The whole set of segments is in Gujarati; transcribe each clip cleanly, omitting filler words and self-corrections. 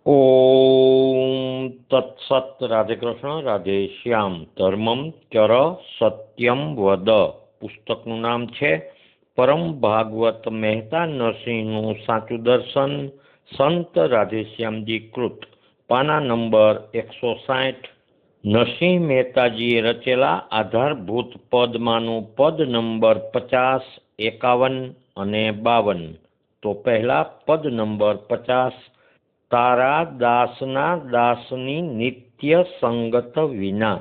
ઓમ તત્સત. રાધે કૃષ્ણ, રાધે શ્યામ. ધર્મમ ચર સત્યમ વદ. પુસ્તકનું નામ છે પરમ ભાગવત મહેતા નરસિંહનું સાચું દર્શન, સંત રાધેશ્યામજી કૃત. પાના નંબર 160. નરસિંહ મહેતાજીએ રચેલા આધારભૂત પદમાંનું પદ નંબર 50, 51 અને 52. તો પહેલા પદ નંબર 50. તારા દાસના દાસની નિત્ય સંગત વિના.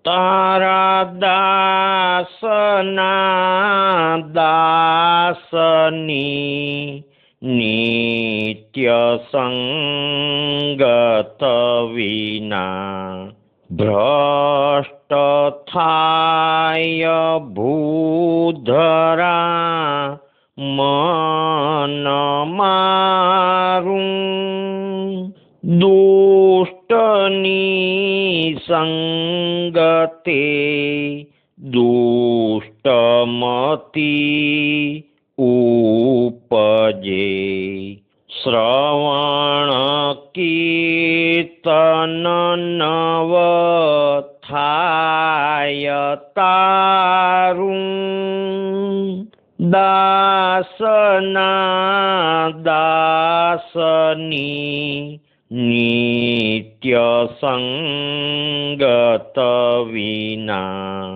તારા દાસના દાસની નિત્ય સંગત વિના ભ્રષ્ટ થાય ભૂધરા મન મારું. દુષ્ટની સંગતે દુષ્ટમતી ઉપજે. શ્રવણ કીર્તન નવ થાય તારું. દાસના દાસની નિત્ય સંગત વિના.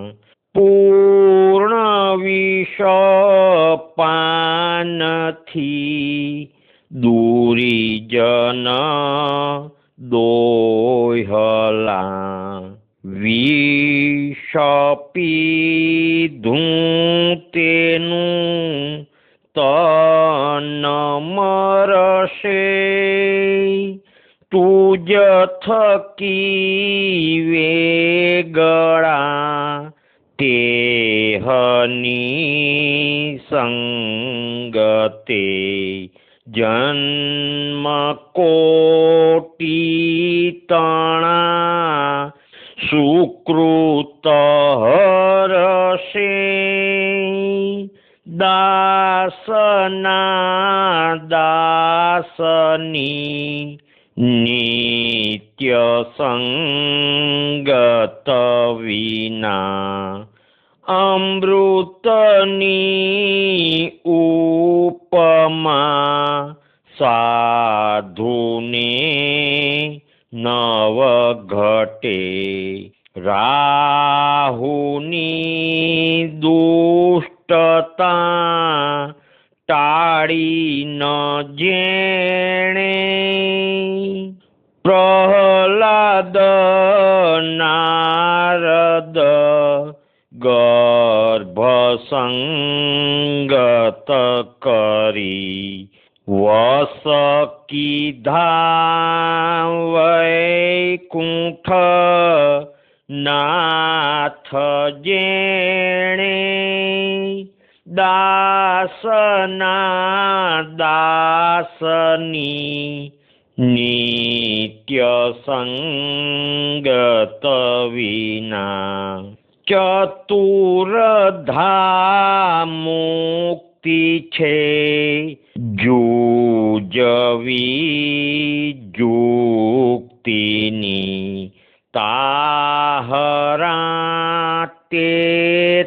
પૂર્ણ વિષપાનથી દુરીજન દોહલા. વિષ પીધું તેનું તન મરશે. તુજ થકી વેગળા તેહની સંગતે. જન્મ કોટી તણા સુકૃત હરશે. દાસના દાસની નિત્ય સંગત વિના. અમૃતની ઉપમા સાધુને નવ ઘટે. રાહુની દુષ્ટતા ટાળી ન જેણે. પ્રહલાદ નારદ ગર્ભ સંગત કરી. વસ કીધા વૈકુંઠ નાથ જેણે. દાસના દાસની નિત્ય સંગત વિના. ચતુર્ધા મુક્તિ છે જૂજવી જુક્તિની. તાહરા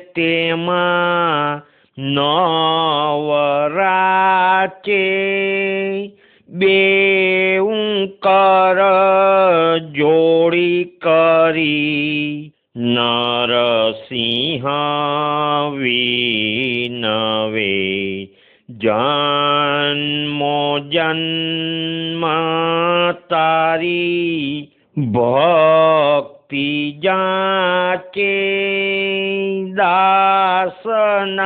તેમાં નવરાચે. બેઉં કર જોડી કરી નરસિંહ વિનવે. જન્મો જન્મ તારી ભક્તિ જાચે. દાસના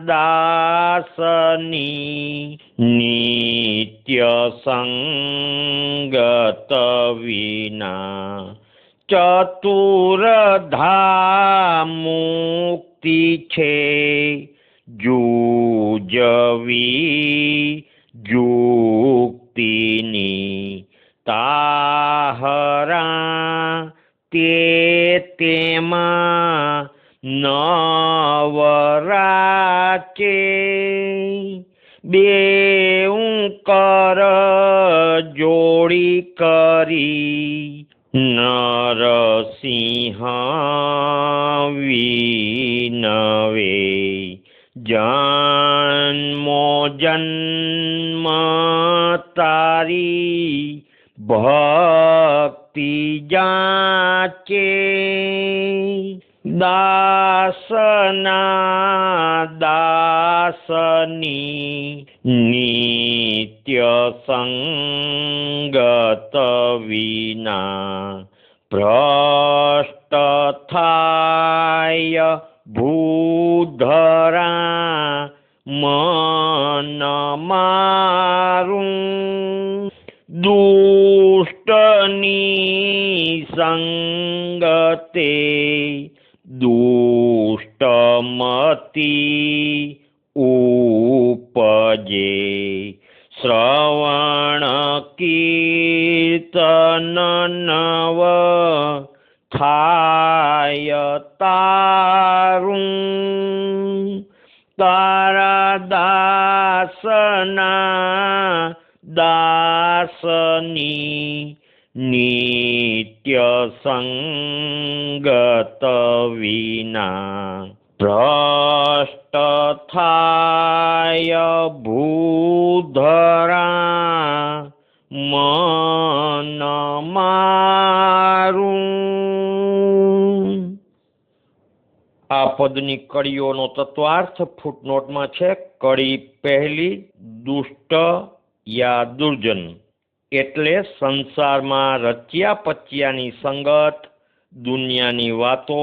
દાસની નિત્ય સંગત વિના. ચતુર્ધા મુક્તિ છે જૂજવી જુક્તિની. તાહરા તેમાં નવરાચે. બેઉં કર જોડી કરી નરસિંહ વિનવે જન્મો જન્મ તારી ભક્તિ જાચે દાસના દાસની નિત્ય સંગત વિના ભ્રષ્ટ થાય ભૂધરા મન મારું દુષ્ટની સંગતે દુષ્ટમતી ઉપજે શ્રવણ કીર્તન નવ થાય તારું તારા દાસના દાસની નિત્ય સંગત વિના ભ્રષ્ટ થાય ભૂધરા મન મારું। આ પદની કડીઓનો તત્વાર્થ ફૂટનોટમાં છે। કડી પહેલી દુષ્ટ યા દુર્જન એટલે સંસારમાં રચ્યા પચ્યાની સંગત, દુનિયાની વાતો,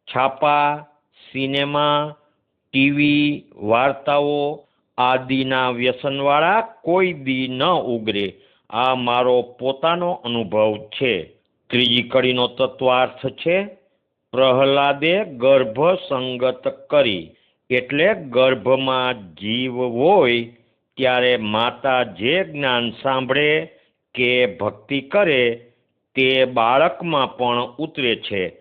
છાપા, સિનેમા, ટીવી, વાર્તાઓ આદિના વ્યસનવાળા કોઈ દી ન ઉગરે। આ મારો પોતાનો અનુભવ છે। ત્રીજી કડીનો તત્વાર્થ છે પ્રહલાદે ગર્ભ સંગત કરી એટલે ગર્ભમાં જીવ હોય ત્યારે માતા જે જ્ઞાન સાંભળે કે ભક્તિ કરે તે બાળકમાં પણ ઉતરે છે।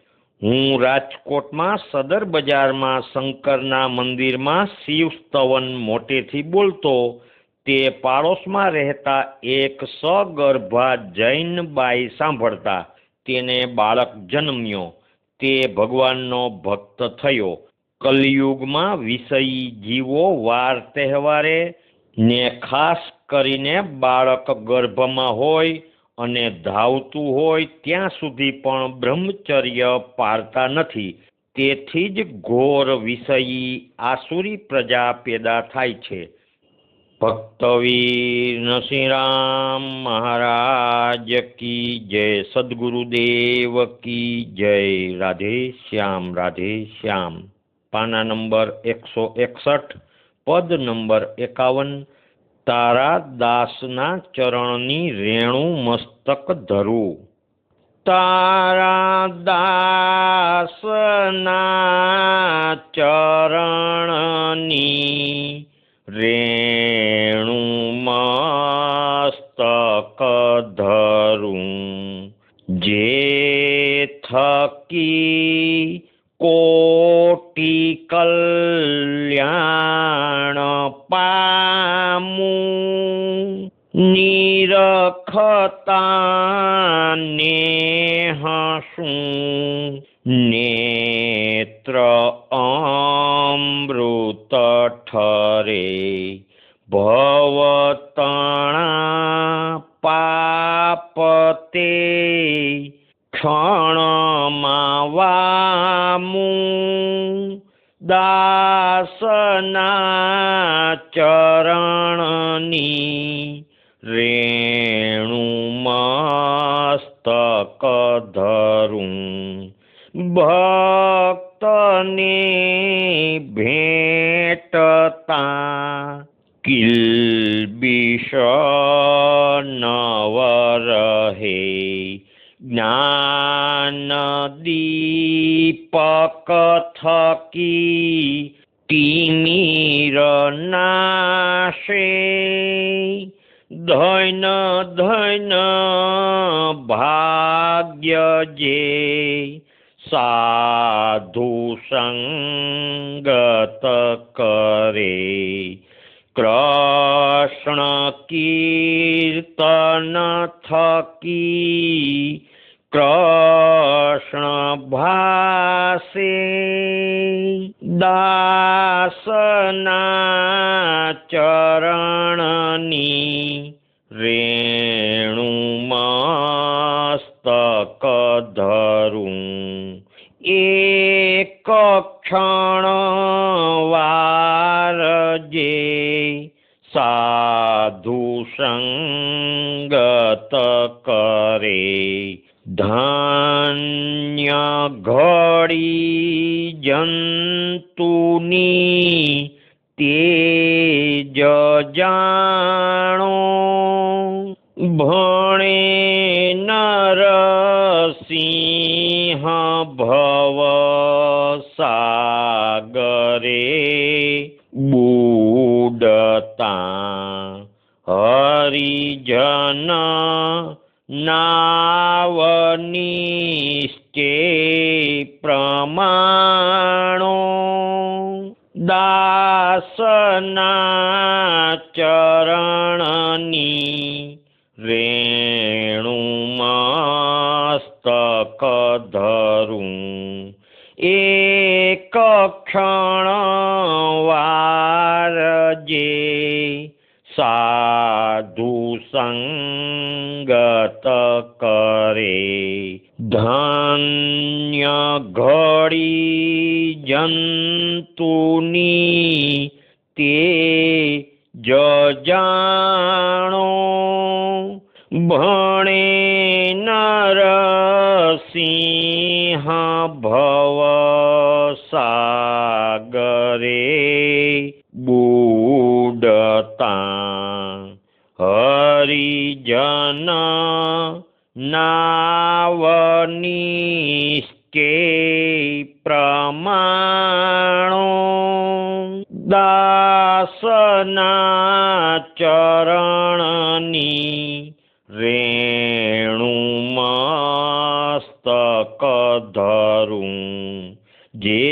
હું રાજકોટમાં સદર બજારમાં શંકરના મંદિરમાં શિવ સ્તવન મોટેથી બોલતો તે પાડોશમાં રહેતા એક સગર્ભા જૈન બાઈ સાંભળતા। તેને બાળક જન્મ્યો। તે ભગવાનનો ભક્ત થયો। કલયુગમાં વિષયી જીવો વાર તહેવારે ને ખાસ કરીને બાળક ગર્ભમાં હોય અને ધાવતું હોય ત્યાં સુધી પણ બ્રહ્મચર્ય પાળતા નથી। તેથી જ ઘોર વિષયી આસુરી પ્રજા પેદા થાય છે। ભક્તવીર નરસિંહરામ મહારાજ કી જય। સદગુરુદેવ કી જય। રાધે શ્યામ રાધે શ્યામ। પાના નંબર 161 પદ નંબર 51। તારા દાસના ચરણની રેણુ મસ્તક ધરું। તારા દાસના ચરણની રેણુ મસ્તક ધરું। જે થકી કોટી કલ્યાણ પામું। નિરખતા નેહશું નેત્ર અમૃત ઠરે। ભવતણા પાપ તે ક્ષણમાં વામું। દાસના ચરણની રેણુ મસ્તક ધરું। ભક્તને ભેટતા કિલ્બિષ નવ રહે। જ્ઞાન દીપક થકી તિમિર નાશે। ધૈન ધૈન ભાગ્ય જે સાધુ સંગત કરે। કૃષ્ણ કીર્તન થકી કૃષ્ણ ભાસે દાસના ચરણની રેણુ મસ્તક ધરું એક ક્ષણ વાર જે સાધુ સંગત કરે ધન્ય ઘડી જંતુની તેજ જાણો ભણે નરસિંહ ભવ સાગરે બુડતા હરિજન નાવનિષ્ઠે પ્રમાણો દાસના ચરણની રેણુ મસ્તક ધરું એક ક્ષણ વાર જે સાધુ સંગત કરે ધન્ય ઘડી જંતુની તે જાણો ભણે નરસિંહ ભવ સાગરે બુડતા હરિજન નાવનિષ્ઠે પ્રમાણો દાસના ચરણની રેણુ મસ્તક ધરું જે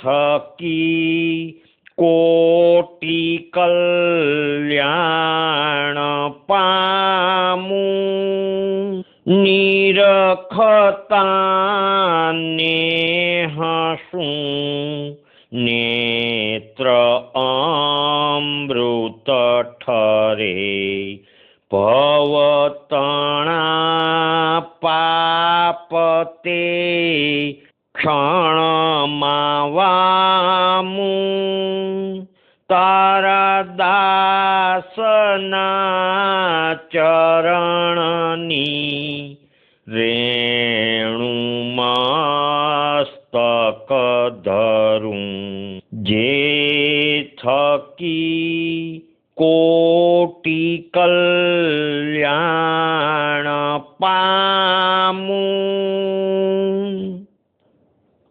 થકી કોટી કલ્યાણ પામું નિરખતા હસું નેત્ર અમૃત ઠરે ભવતણા પાપતે ક્ષણમાં વામું તારા દાસના ચરણની રેણુ મસ્તક ધરું જે થકી કોટી કલ્યાણ પામું।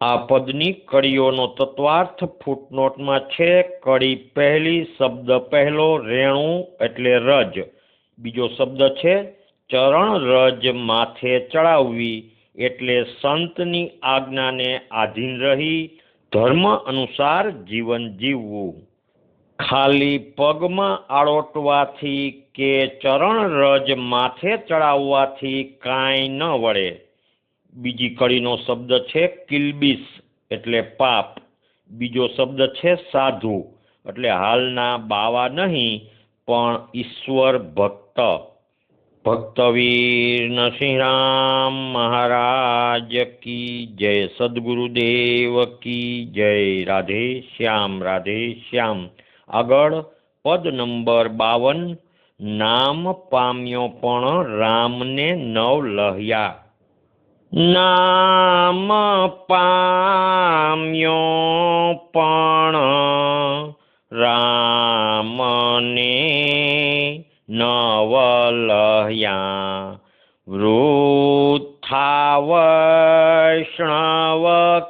આ પદની કડીઓનો તત્વાર્થ ફૂટનોટમાં છે। કડી પહેલી, શબ્દ પહેલો રેણુ એટલે રજ, બીજો શબ્દ છે ચરણ રજ માથે ચડાવવી એટલે સંતની આજ્ઞાને આધીન રહી ધર્મ અનુસાર જીવન જીવવું। ખાલી પગમાં આળોટવાથી કે ચરણ રજ માથે ચડાવવાથી કાંઈ ન વળે। બીજી કડીનો શબ્દ છે કિલ્બિસ એટલે પાપ, બીજો શબ્દ છે સાધુ એટલે હાલના બાવા નહીં પણ ઈશ્વર ભક્ત। ભક્તવીર નરસિંહરામ મહારાજ કી જય, સદગુરુદેવ કી જય। રાધે શ્યામ, રાધે શ્યામ। આગળ પદ નંબર 52, નામ પામ્યો પણ રામને નવ લહ્યા। નામ પામ્યો પણ રામને નવ લહ્યા। વૃથા વૈષ્ણવ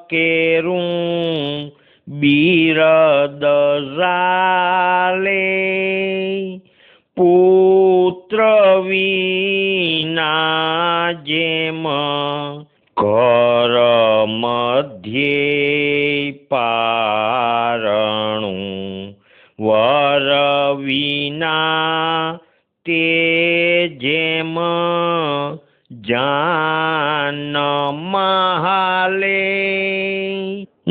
કેરું બિરદ ઝાલે। પુત્ર વિના જેમ ઘર મધ્યે પારણું। વર વિના તે જેમ જાન મહાલે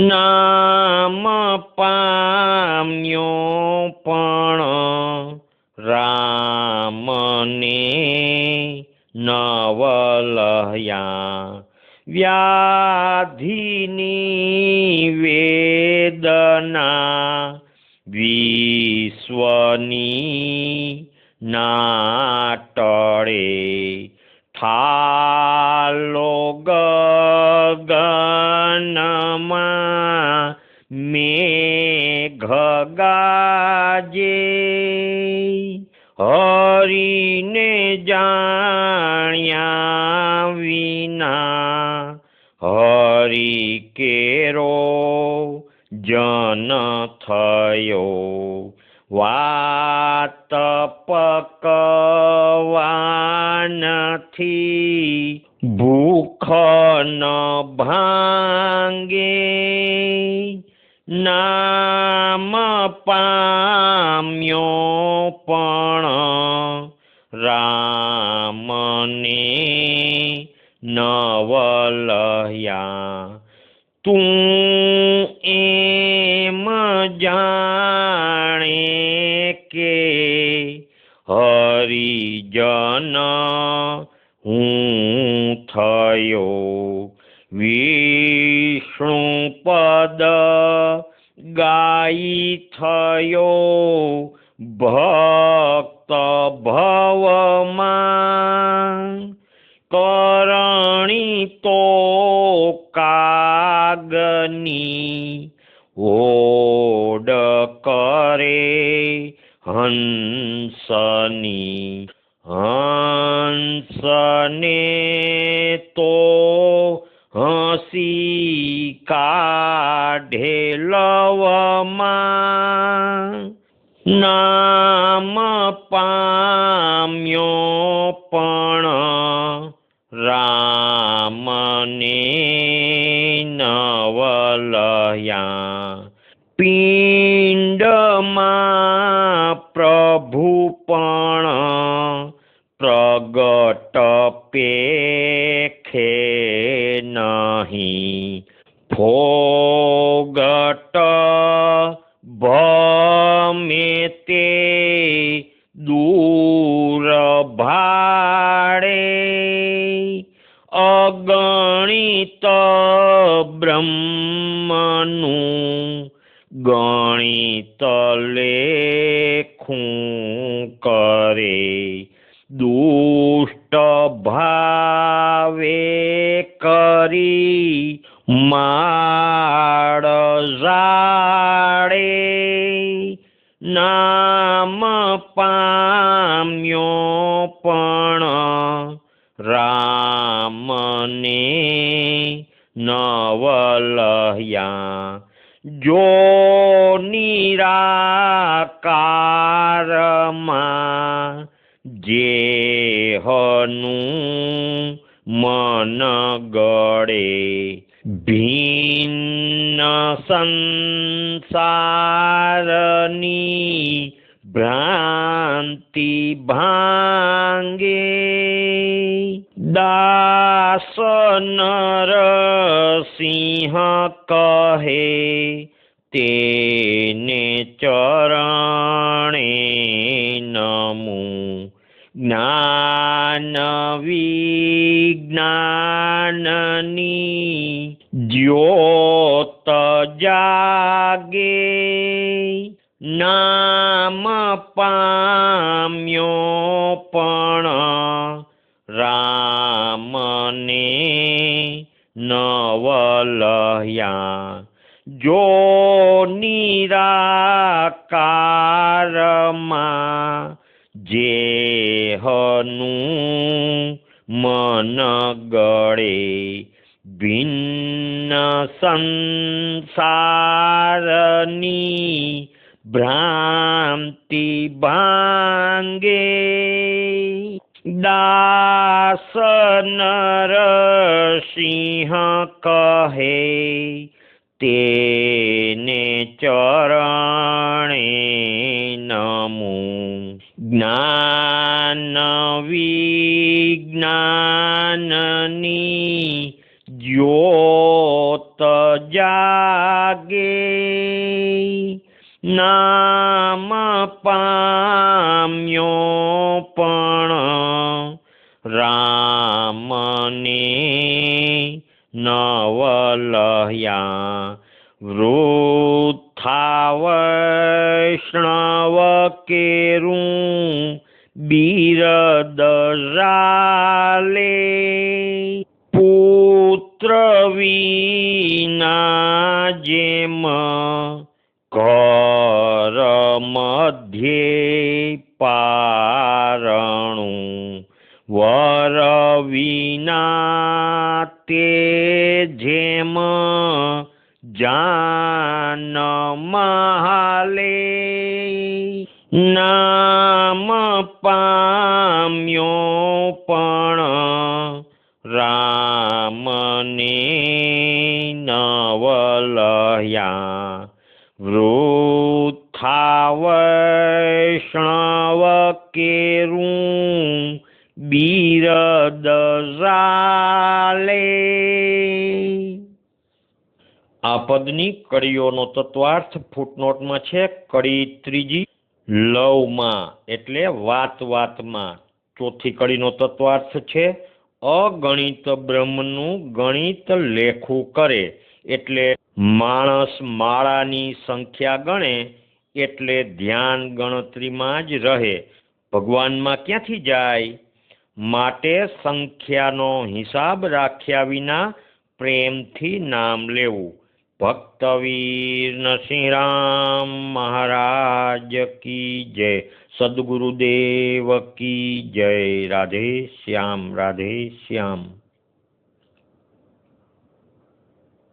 નામ પામ્યો પણ રામને નવલયા વ્યાધિની વેદના વિશ્વની ના ટળે થાલો ગગનમાં મેઘ ગાજે હરિને જાણ્યા વિના હરિ કેરો જન થયો વાત પકવાનથી ભૂખ ન ભાંગે નામ પામ્યો પણ રામને નવલયા તું એમ જાણે કે હરિજન હું થયો વિષ્ણુપદ ગાઈ થયો ભક્ત ભવમાં કરણી તો કાગની ઓડ કરે હંસની હંસને તો હસી કાઢે લવમાં નામ પામ્યો પણ રામને નવલયા પિંડમાં પ્રભુ પણ પ્રગટ પેખે નહીં ફોગટ ભમે તે દૂર ભાડે અગણિત બ્રહ્મનું ગણિત લેખું કરે દુષ્ટ ભાવે કરી માળ ઝાડે નામ પામ્યો પણ રામને નવલયા જો નિરાકારમાં જેહનું મન ગળે ભિન્ન સંસારની ભ્રાંતિ ભાંગે દાસ નરસિંહ કહે તેને ચરણે નમું જ્ઞાન વિજ્ઞાનની જ્યોત જાગે નામ પામ્યો પણ રામને નવલયા જો નિરાકારમાં જેહનું મન ગળે ભિન્ન સંસારની ભ્રાંતિ ભાંગે દાસ નરસિંહ કહે તેને ચરણે નમું જ્ઞાન વિજ્ઞાનની જ્યોત જાગે, નામ પામ્યો પણ રામને નવલહ્યા, વૃથા વૈષ્ણવ કેરું બિરદ રાલે, પુત્ર વિના જેમ ઘર મધ્યે પારણું, વર વિના તે જેમ જાન મહાલે, નામ પામ્યો પણ રામને નવલહ્યા, વૃથા વૈષ્ણવ કેરું બિરદ રાલે। આ પદની કડીઓનો તત્વાર્થ ફૂટનોટમાં છે। કડી ત્રીજી લવમાં એટલે વાત વાતમાં। ચોથી કડીનો તત્વાર્થ છે અગણિત બ્રહ્મનું ગણિત લેખું કરે એટલે માણસ માળાની સંખ્યા ગણે એટલે ધ્યાન ગણતરીમાં જ રહે, ભગવાનમાં ક્યાંથી જાય? માટે સંખ્યાનો હિસાબ રાખ્યા વિના પ્રેમથી નામ લેવું। ભક્તવીર નરસિંહરામ મહારાજ કી જય, સદગુરુદેવ કી જય। રાધે શ્યામ, રાધે શ્યામ।